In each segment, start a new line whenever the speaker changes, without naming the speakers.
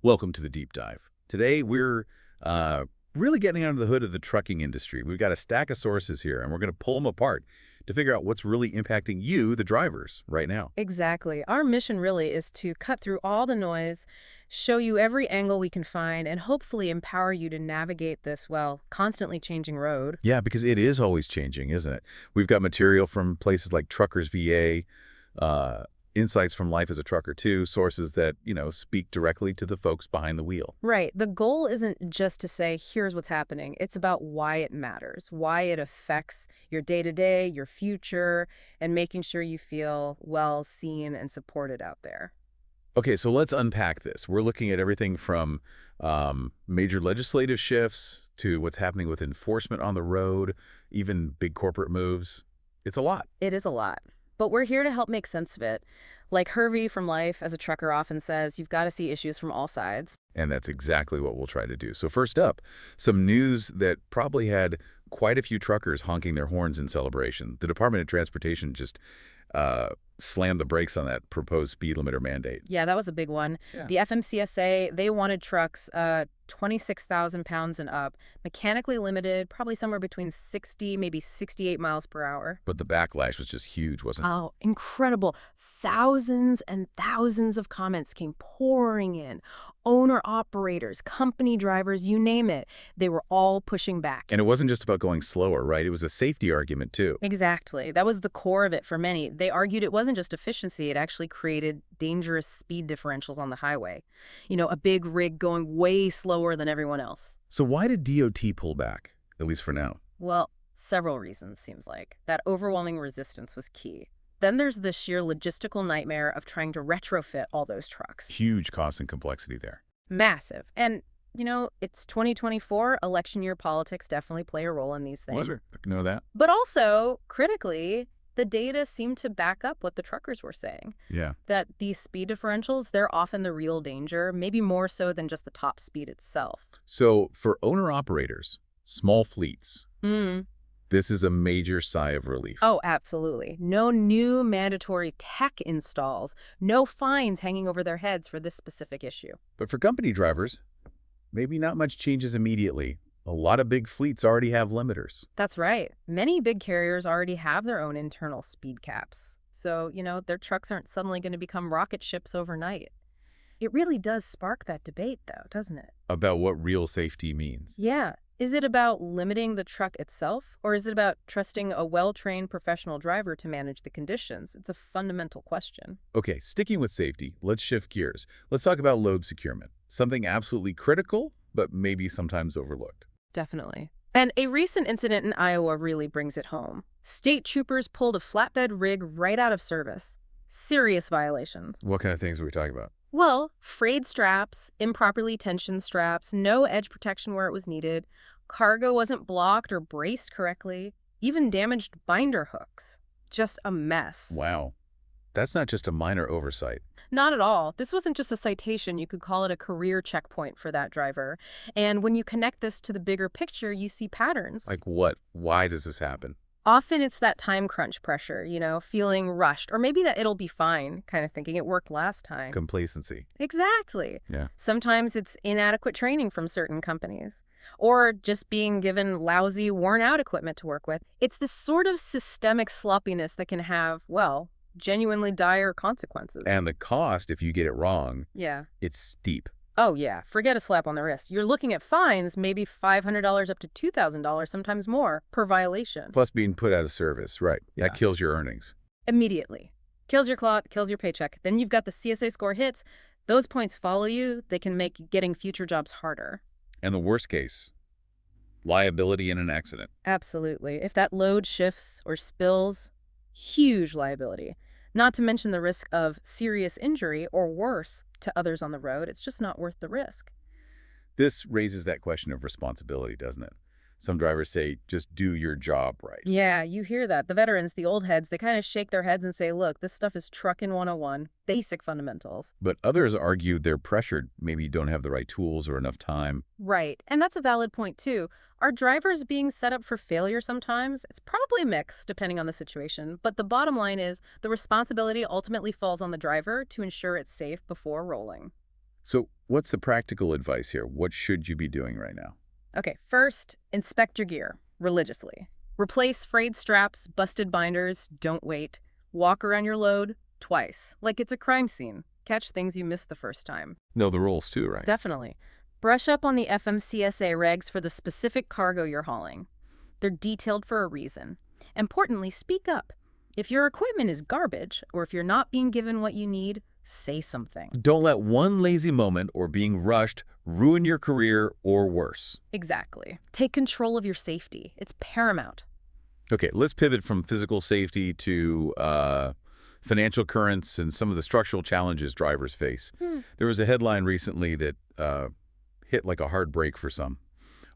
Welcome to the deep dive. Today, we're really getting under the hood of the trucking industry. We've got a stack of sources here, and we're going to pull them apart to figure out what's really impacting you, the drivers, right now.
Exactly. Our mission really is to cut through all the noise, show you every angle we can find, and hopefully empower you to navigate this, well, constantly changing road.
Yeah, because it is always changing, isn't it? We've got material from places like Truckers VA, insights from Life as a Trucker too, sources that, speak directly to the folks behind the wheel.
Right. The goal isn't just to say, here's what's happening. It's about why it matters, why it affects your day-to-day, your future, and making sure you feel well seen and supported out there.
Okay, so let's unpack this. We're looking at everything from major legislative shifts to what's happening with enforcement on the road, even big corporate moves. It's a lot.
It is a lot, but we're here to help make sense of it. Like Hervey from Life as a Trucker often says, you've got to see issues from all sides.
And that's exactly what we'll try to do. So first up, some news that probably had quite a few truckers honking their horns in celebration. The Department of Transportation just slammed the brakes on that proposed speed limiter mandate.
Yeah, that was a big one.
Yeah.
The FMCSA, they wanted trucks 26,000 pounds and up, mechanically limited, probably somewhere between 60, maybe 68 miles per hour.
But the backlash was just huge, wasn't it?
Oh, incredible. Thousands and thousands of comments came pouring in. Owner-operators, company drivers, you name it. They were all pushing back.
And it wasn't just about going slower, right? It was a safety argument, too.
Exactly. That was the core of it for many. They argued it wasn't just efficiency, it actually created dangerous speed differentials on the highway. A big rig going way slower than everyone else.
So why did DOT pull back, at least for now?
Well, several reasons, seems like. That overwhelming resistance was key. Then there's the sheer logistical nightmare of trying to retrofit all those trucks.
Huge cost and complexity there.
Massive. And, it's 2024. Election year politics definitely play a role in these things.
Was there? I know that.
But also, critically, the data seemed to back up what the truckers were saying.
Yeah.
That these speed differentials, they're often the real danger, maybe more so than just the top speed itself.
So for owner-operators, small fleets,
Mm.
this is a major sigh of relief.
Oh, absolutely. No new mandatory tech installs, no fines hanging over their heads for this specific issue.
But for company drivers, maybe not much changes immediately. A lot of big fleets already have limiters.
That's right. Many big carriers already have their own internal speed caps. So, their trucks aren't suddenly going to become rocket ships overnight. It really does spark that debate, though, doesn't it?
About what real safety means.
Yeah. Is it about limiting the truck itself, or is it about trusting a well-trained professional driver to manage the conditions? It's a fundamental question.
Okay, sticking with safety, let's shift gears. Let's talk about load securement. Something absolutely critical, but maybe sometimes overlooked.
Definitely. And a recent incident in Iowa really brings it home. State troopers pulled a flatbed rig right out of service. Serious violations.
What kind of things are we talking about?
Well, frayed straps, improperly tensioned straps, no edge protection where it was needed, cargo wasn't blocked or braced correctly, even damaged binder hooks. Just a mess.
Wow. That's not just a minor oversight.
Not at all. This wasn't just a citation. You could call it a career checkpoint for that driver. And when you connect this to the bigger picture, you see patterns.
Like what? Why does this happen?
Often it's that time crunch pressure, feeling rushed, or maybe that it'll be fine, kind of thinking it worked last time.
Complacency.
Exactly.
Yeah.
Sometimes it's inadequate training from certain companies, or just being given lousy, worn-out equipment to work with. It's this sort of systemic sloppiness that can have, well, genuinely dire consequences.
And the cost, if you get it wrong,
Yeah.
it's steep.
Oh, yeah. Forget a slap on the wrist. You're looking at fines, maybe $500 up to $2,000, sometimes more, per violation.
Plus being put out of service, right.
Yeah.
That kills your earnings.
Immediately. Kills your clock, kills your paycheck. Then you've got the CSA score hits. Those points follow you. They can make getting future jobs harder.
And the worst case, liability in an accident.
Absolutely. If that load shifts or spills, huge liability. Not to mention the risk of serious injury or worse to others on the road. It's just not worth the risk.
This raises that question of responsibility, doesn't it? Some drivers say, just do your job right.
Yeah, you hear that. The veterans, the old heads, they kind of shake their heads and say, look, this stuff is trucking 101, basic fundamentals.
But others argue they're pressured, maybe don't have the right tools or enough time.
Right, and that's a valid point too. Are drivers being set up for failure sometimes? It's probably mixed, depending on the situation. But the bottom line is the responsibility ultimately falls on the driver to ensure it's safe before rolling.
So what's the practical advice here? What should you be doing right now?
Okay, first, inspect your gear religiously. Replace frayed straps, busted binders, don't wait. Walk around your load twice, like it's a crime scene. Catch things you missed the first time.
Know the rules too, right?
Definitely. Brush up on the FMCSA regs for the specific cargo you're hauling. They're detailed for a reason. Importantly, speak up. If your equipment is garbage, or if you're not being given what you need, say something.
Don't let one lazy moment or being rushed ruin your career or worse.
Exactly. Take control of your safety. It's paramount.
Okay, let's pivot from physical safety to financial currents and some of the structural challenges drivers face. There was a headline recently that hit like a hard break for some.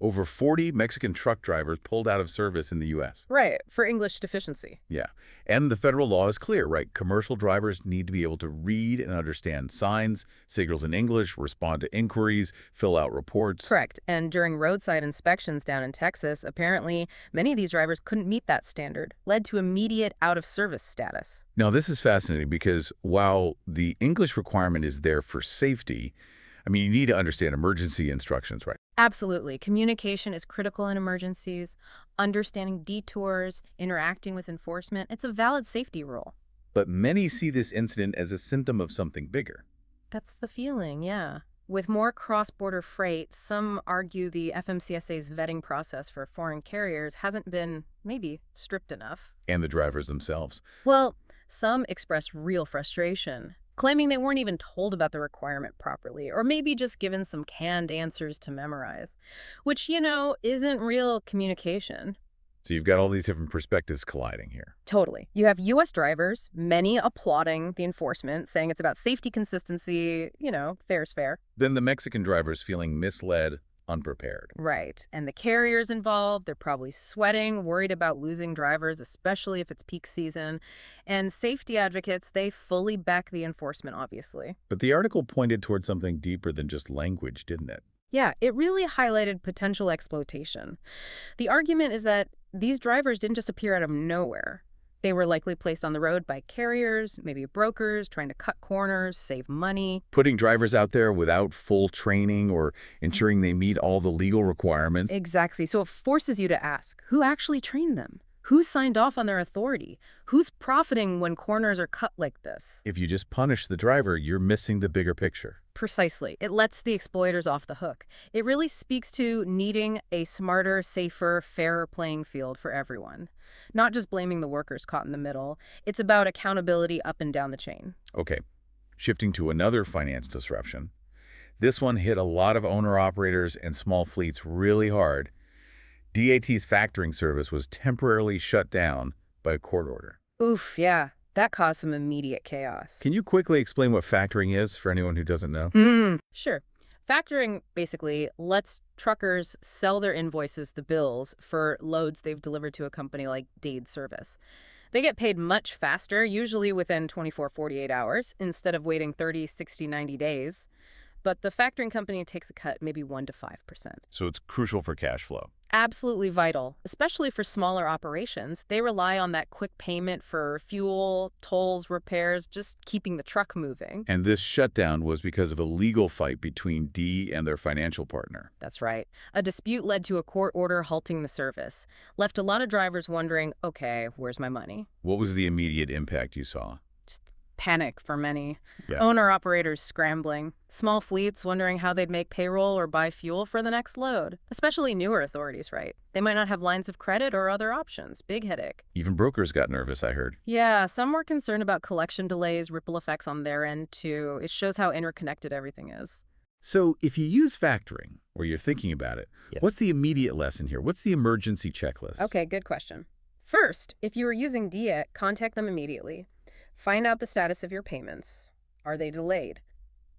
Over 40 Mexican truck drivers pulled out of service in the U.S.
Right, for English deficiency.
Yeah, and the federal law is clear, right? Commercial drivers need to be able to read and understand signs, signals in English, respond to inquiries, fill out reports.
Correct. And during roadside inspections down in Texas, apparently many of these drivers couldn't meet that standard, led to immediate out-of-service status.
Now, this is fascinating because while the English requirement is there for safety, I mean, you need to understand emergency instructions, right?
Absolutely. Communication is critical in emergencies. Understanding detours, interacting with enforcement, it's a valid safety rule.
But many see this incident as a symptom of something bigger.
That's the feeling, yeah. With more cross-border freight, some argue the FMCSA's vetting process for foreign carriers hasn't been, maybe, strict enough.
And the drivers themselves.
Well, some express real frustration, claiming they weren't even told about the requirement properly, or maybe just given some canned answers to memorize, which, isn't real communication.
So you've got all these different perspectives colliding here.
Totally. You have U.S. drivers, many applauding the enforcement, saying it's about safety consistency, fair's fair.
Then the Mexican drivers feeling misled, unprepared.
Right. And the carriers involved, they're probably sweating, worried about losing drivers, especially if it's peak season. And safety advocates, they fully back the enforcement, obviously.
But the article pointed toward something deeper than just language, didn't it?
Yeah, it really highlighted potential exploitation. The argument is that these drivers didn't just appear out of nowhere. They were likely placed on the road by carriers, maybe brokers, trying to cut corners, save money.
Putting drivers out there without full training or ensuring they meet all the legal requirements.
Exactly. So it forces you to ask, who actually trained them? Who signed off on their authority? Who's profiting when corners are cut like this?
If you just punish the driver, you're missing the bigger picture.
Precisely. It lets the exploiters off the hook. It really speaks to needing a smarter, safer, fairer playing field for everyone. Not just blaming the workers caught in the middle. It's about accountability up and down the chain.
Okay, shifting to another financial disruption. This one hit a lot of owner-operators and small fleets really hard. DAT's factoring service was temporarily shut down by a court order.
Oof, yeah. That caused some immediate chaos.
Can you quickly explain what factoring is for anyone who doesn't know?
Sure. Factoring basically lets truckers sell their invoices, the bills, for loads they've delivered to a company like DAT Service. They get paid much faster, usually within 24, 48 hours, instead of waiting 30, 60, 90 days. But the factoring company takes a cut, maybe 1% to 5%.
So it's crucial for cash flow.
Absolutely vital, especially for smaller operations. They rely on that quick payment for fuel, tolls, repairs, just keeping the truck moving.
And this shutdown was because of a legal fight between D and their financial partner.
That's right. A dispute led to a court order halting the service. Left a lot of drivers wondering, okay, where's my money?
What was the immediate impact you saw?
Panic for many.
Yeah.
Owner-operators scrambling. Small fleets wondering how they'd make payroll or buy fuel for the next load. Especially newer authorities, right? They might not have lines of credit or other options. Big headache.
Even brokers got nervous, I heard.
Yeah, some were concerned about collection delays, ripple effects on their end, too. It shows how interconnected everything is.
So if you use factoring, or you're thinking about it,
Yes.
What's the immediate lesson here? What's the emergency checklist?
Okay, good question. First, if you are using DAT, contact them immediately. Find out the status of your payments. Are they delayed?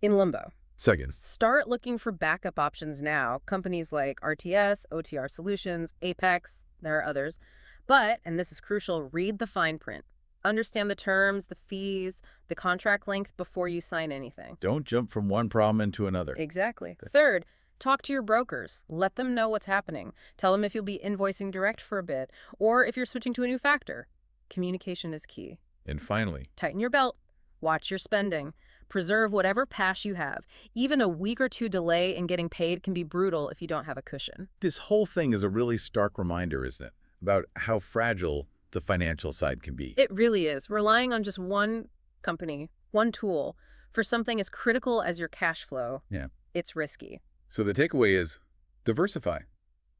In limbo?
Second,
Start looking for backup options now. Companies like RTS, OTR Solutions, Apex, there are others. But, and this is crucial, read the fine print. Understand the terms, the fees, the contract length before you sign anything.
don't jump from one problem into another.
Exactly. Third, talk to your brokers. Let them know what's happening. Tell them if you'll be invoicing direct for a bit, or if you're switching to a new factor. Communication is key.
And finally,
Tighten your belt. Watch your spending. Preserve whatever pass you have. Even a week or two delay in getting paid can be brutal if you don't have a cushion.
This whole thing is a really stark reminder, isn't it, about how fragile the financial side can be.
It really is. Relying on just one company, one tool, for something as critical as your cash flow,
Yeah.
it's risky.
So the takeaway is diversify,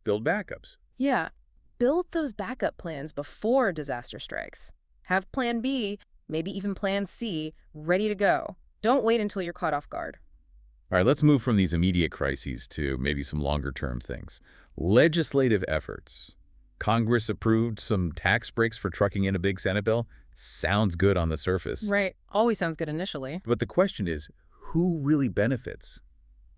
build backups.
Yeah. Build those backup plans before disaster strikes. Have plan B, maybe even plan C, ready to go. Don't wait until you're caught off guard.
All right, let's move from these immediate crises to maybe some longer-term things. Legislative efforts. Congress approved some tax breaks for trucking in a big Senate bill. Sounds good on the surface.
Right. Always sounds good initially.
But the question is, who really benefits?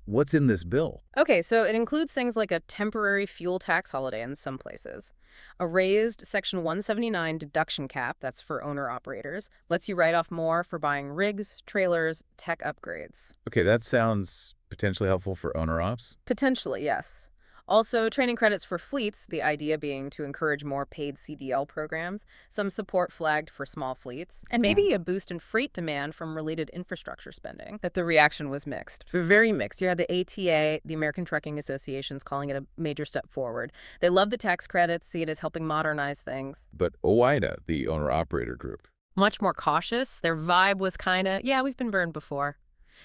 What's in this bill?
Okay, so it includes things like a temporary fuel tax holiday in some places, a raised Section 179 deduction cap, that's for owner-operators, lets you write off more for buying rigs, trailers, tech upgrades.
Okay, that sounds potentially helpful for owner-ops.
Potentially, yes. Also, training credits for fleets, the idea being to encourage more paid CDL programs, some support flagged for small fleets, and maybe a boost in freight demand from related infrastructure spending. That the reaction was mixed. Very mixed. You had the ATA, the American Trucking Associations, calling it a major step forward. They love the tax credits, see it as helping modernize things.
But OIDA, the owner-operator group,
Much more cautious. Their vibe was kind of, yeah, we've been burned before.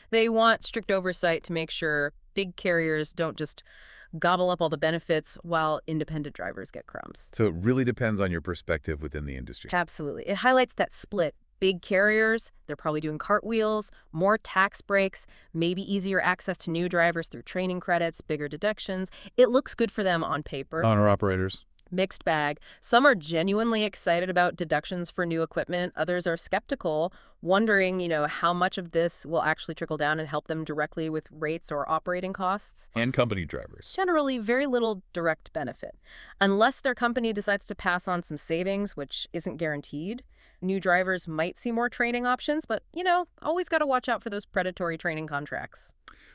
They want strict oversight to make sure big carriers don't just gobble up all the benefits while independent drivers get crumbs.
so it really depends on your perspective within the industry.
Absolutely. It highlights that split. Big carriers, they're probably doing cartwheels, more tax breaks, maybe easier access to new drivers through training credits, bigger deductions. It looks good for them on paper.
Owner-operators.
Mixed bag. Some are genuinely excited about deductions for new equipment. Others are skeptical, wondering, how much of this will actually trickle down and help them directly with rates or operating costs.
And company drivers.
Generally, very little direct benefit. Unless their company decides to pass on some savings, which isn't guaranteed. New drivers might see more training options, but, always got to watch out for those predatory training contracts.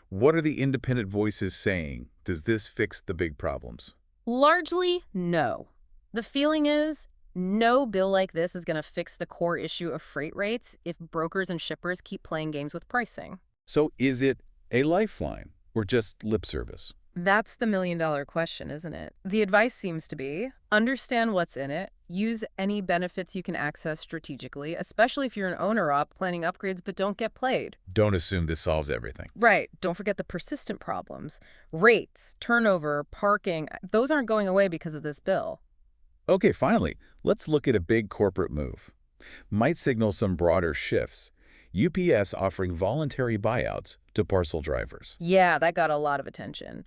What are the independent voices saying? Does this fix the big problems?
Largely, no. The feeling is no bill like this is going to fix the core issue of freight rates if brokers and shippers keep playing games with pricing.
So is it a lifeline or just lip service?
That's the million-dollar question, isn't it? The advice seems to be, understand what's in it, use any benefits you can access strategically, especially if you're an owner-op planning upgrades but don't get played.
Don't assume this solves everything.
Right. Don't forget the persistent problems. Rates, turnover, parking, those aren't going away because of this bill.
Okay, finally, let's look at a big corporate move. Might signal some broader shifts. UPS offering voluntary buyouts to parcel drivers.
Yeah, that got a lot of attention.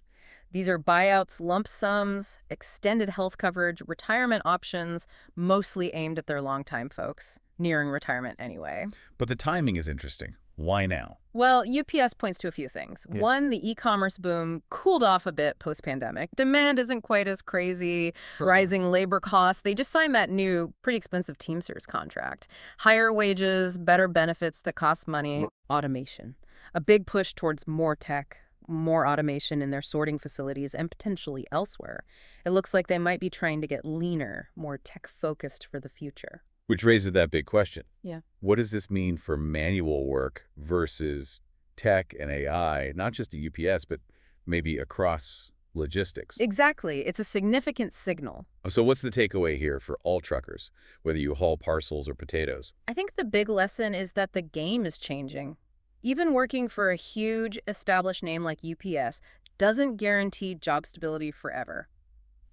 These are buyouts, lump sums, extended health coverage, retirement options, mostly aimed at their longtime folks, nearing retirement anyway.
But the timing is interesting. Why now?
Well, UPS points to a few things.
Yeah.
One, the e-commerce boom cooled off a bit post-pandemic. Demand isn't quite as crazy, rising labor costs. They just signed that new, pretty expensive Teamsters contract. Higher wages, better benefits that cost money. Automation. A big push towards more tech, more automation in their sorting facilities and potentially elsewhere. It looks like they might be trying to get leaner, more tech-focused for the future.
Which raises that big question.
Yeah.
What does this mean for manual work versus tech and AI, not just at UPS, but maybe across logistics?
Exactly. It's a significant signal.
So what's the takeaway here for all truckers, whether you haul parcels or potatoes?
I think the big lesson is that the game is changing. Even working for a huge established name like UPS doesn't guarantee job stability forever.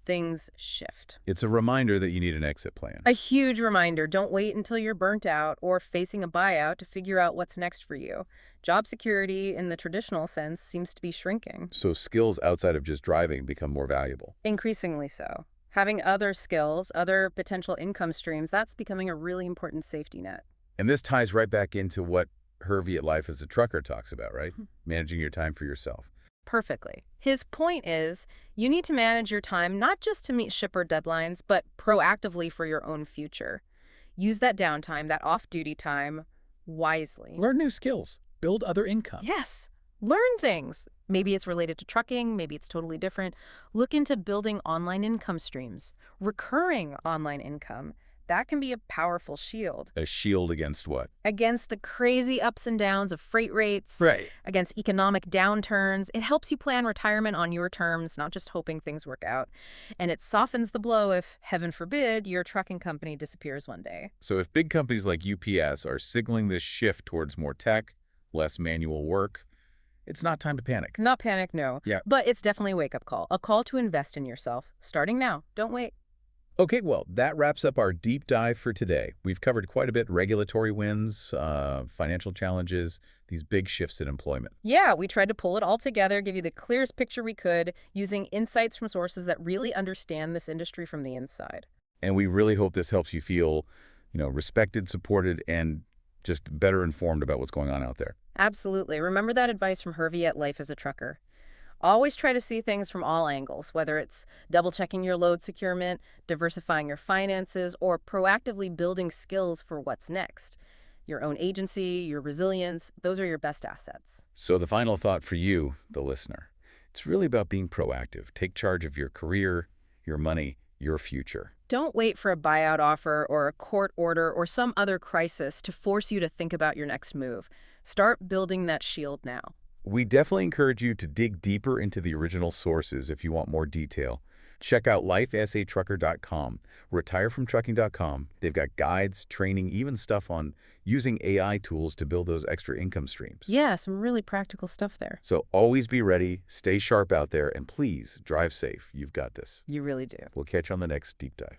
Things shift.
It's a reminder that you need an exit plan.
A huge reminder. Don't wait until you're burnt out or facing a buyout to figure out what's next for you. Job security in the traditional sense seems to be shrinking.
So skills outside of just driving become more valuable.
Increasingly so. Having other skills, other potential income streams, that's becoming a really important safety net.
And this ties right back into what Hervey at Life as a Trucker talks about, right? Managing your time for yourself.
Perfectly. His point is, you need to manage your time not just to meet shipper deadlines, but proactively for your own future. Use that downtime, that off-duty time, wisely.
Learn new skills. Build other income.
Yes. Learn things. Maybe it's related to trucking. Maybe it's totally different. Look into building online income streams, recurring online income. That can be a powerful shield
A shield against what?
against the crazy ups and downs of freight rates,
Right.
against economic downturns. It helps you plan retirement on your terms, not just hoping things work out. And it softens the blow if, heaven forbid, your trucking company disappears one day.
So if big companies like UPS are signaling this shift towards more tech, less manual work, it's not time to panic.
Not panic, no.
Yeah.
But it's definitely a wake-up call. A call to invest in yourself, starting now. Don't wait.
Okay, well, that wraps up our deep dive for today. We've covered quite a bit: regulatory wins, financial challenges, these big shifts in employment.
Yeah, we tried to pull it all together, give you the clearest picture we could, using insights from sources that really understand this industry from the inside.
And we really hope this helps you feel, respected, supported, and just better informed about what's going on out there.
Absolutely. Remember that advice from Hervey at Life as a Trucker. Always try to see things from all angles, whether it's double-checking your load securement, diversifying your finances, or proactively building skills for what's next. Your own agency, your resilience, those are your best assets.
So the final thought for you, the listener, it's really about being proactive. Take charge of your career, your money, your future.
Don't wait for a buyout offer or a court order or some other crisis to force you to think about your next move. Start building that shield now.
We definitely encourage you to dig deeper into the original sources if you want more detail. Check out lifesatrucker.com, retirefromtrucking.com. They've got guides, training, even stuff on using AI tools to build those extra income streams.
Yeah, some really practical stuff there.
So always be ready, stay sharp out there, and please drive safe. You've got this.
You really do.
We'll catch you on the next deep dive.